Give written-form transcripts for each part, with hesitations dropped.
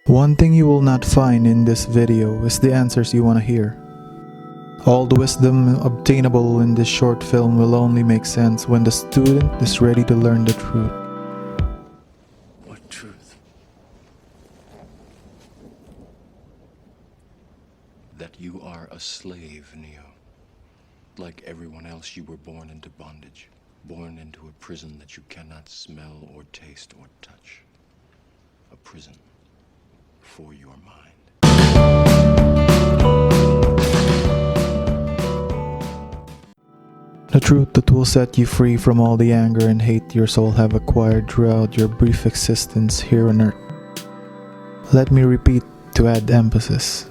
One thing you will not find in this video is the answers you want to hear. All the wisdom obtainable in this short film will only make sense when the student is ready to learn the truth. What truth? That you are a slave, Neo. Like everyone else, you were born into bondage. Born into a prison that you cannot smell or taste or touch. A prison for your mind. The truth that will set you free from all the anger and hate your soul have acquired throughout your brief existence here on earth. Let me repeat to add emphasis.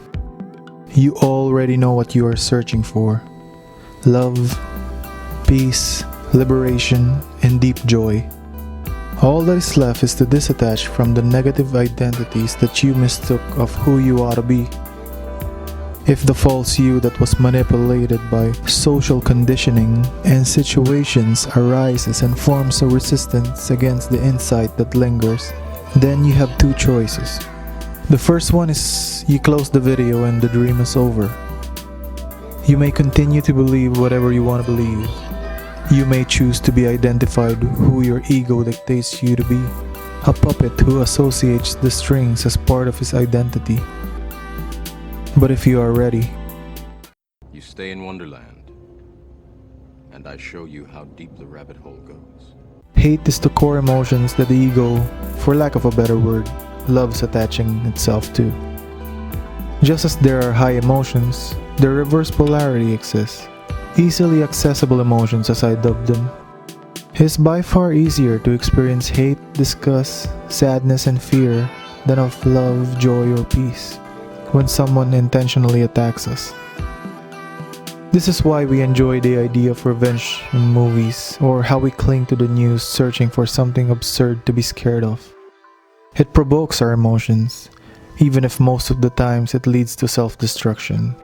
You already know what you are searching for. Love, peace, liberation, and deep joy. All that is left is to disattach from the negative identities that you mistook of who you ought to be. If the false you that was manipulated by social conditioning and situations arises and forms a resistance against the insight that lingers, then you have two choices. The first one is you close the video and the dream is over. You may continue to believe whatever you want to believe. You may choose to be identified who your ego dictates you to be, a puppet who associates the strings as part of his identity. But if you are ready, You stay in Wonderland, and I show you how deep the rabbit hole goes. hate is the core emotions that the ego, for lack of a better word, loves attaching itself to. Just as there are high emotions, the reverse polarity exists. Easily accessible emotions, as I dub them. It is by far easier to experience hate, disgust, sadness, and fear than of love, joy, or peace when someone intentionally attacks us. This is why we enjoy the idea of revenge in movies, or how we cling to the news searching for something absurd to be scared of. It provokes our emotions, even if most of the times it leads to self-destruction.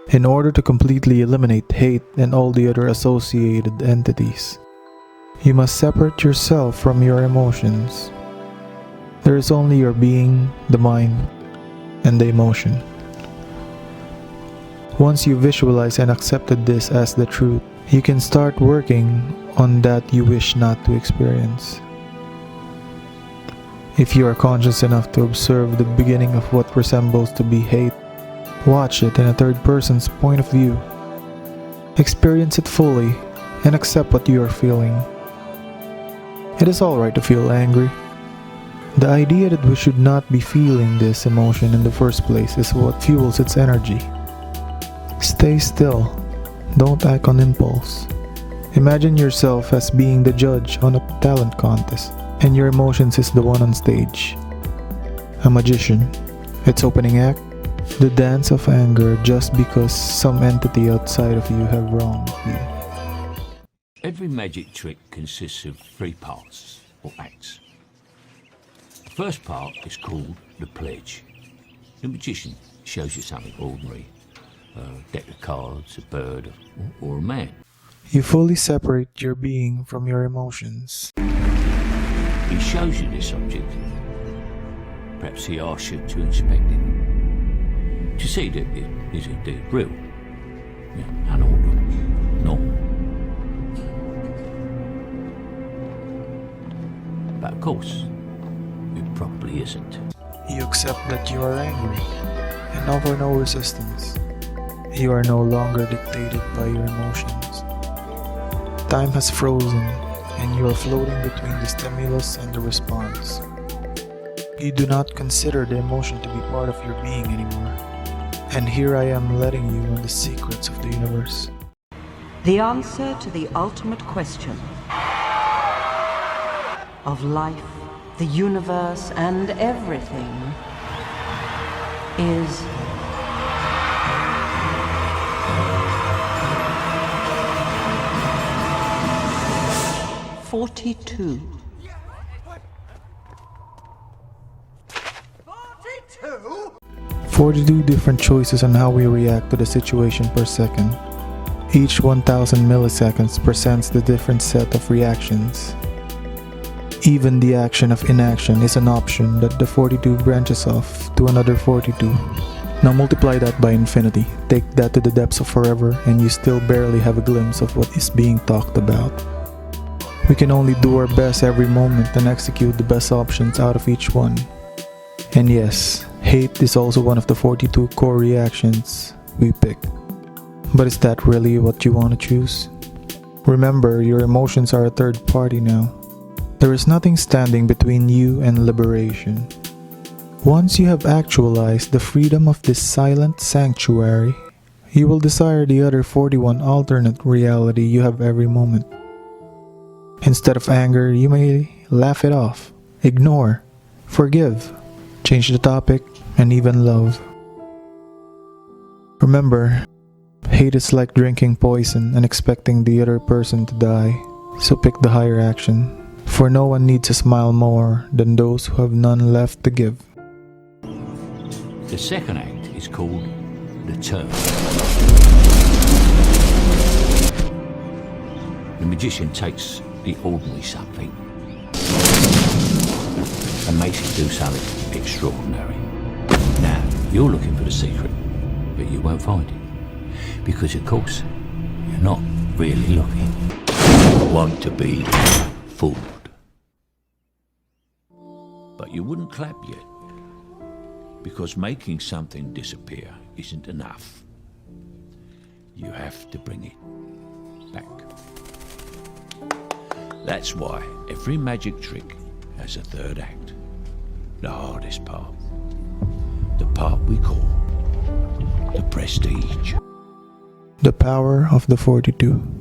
In order to completely eliminate hate and all the other associated entities, you must separate yourself from your emotions. There is only your being, the mind, and the emotion. Once you visualize and accepted this as the truth, you can start working on that you wish not to experience. If you are conscious enough to observe the beginning of what resembles to be hate, watch it in a third person's point of view. Experience it fully and accept what you are feeling. It is alright to feel angry. The idea that we should not be feeling this emotion in the first place is what fuels its energy. Stay still. Don't act on impulse. Imagine yourself as being the judge on a talent contest, and your emotions is the one on stage. A magician. Its opening act, the dance of anger just because some entity outside of you have wronged you. Every magic trick consists of 3 parts, or acts. The first part is called the pledge. The magician shows you something ordinary, a deck of cards, a bird, or a man. You fully separate your being from your emotions. He shows you this object. Perhaps he asks you to inspect it, to see that it is indeed real, unaltered, normal. But of course, it probably isn't. You accept that you are angry and offer no resistance. You are no longer dictated by your emotions. Time has frozen and you are floating between the stimulus and the response. You do not consider the emotion to be part of your being anymore. And here I am letting you on the secrets of the universe. The answer to the ultimate question of life, the universe, and everything is 42. 42 different choices on how we react to the situation per second. Each 1000 milliseconds presents the different set of reactions. Even the action of inaction is an option that the 42 branches off to another 42. Now multiply that by infinity, take that to the depths of forever, and you still barely have a glimpse of what is being talked about. We can only do our best every moment and execute the best options out of each one. And yes, hate is also one of the 42 core reactions we pick. But is that really what you want to choose? Remember, your emotions are a third party now. There is nothing standing between you and liberation. Once you have actualized the freedom of this silent sanctuary, you will desire the other 41 alternate reality you have every moment. Instead of anger, you may laugh it off, ignore, forgive, change the topic, and even love. Remember, hate is like drinking poison and expecting the other person to die, so pick the higher action. For no one needs a smile more than those who have none left to give. The second act is called the turn. The magician takes the ordinary something and makes it do something extraordinary. Now, you're looking for the secret, but you won't find it. Because, of course, you're not really looking. You want to be fooled. But you wouldn't clap yet, because making something disappear isn't enough. You have to bring it back. That's why every magic trick has a third act. The hardest part. The part we call the prestige. The power of the 42.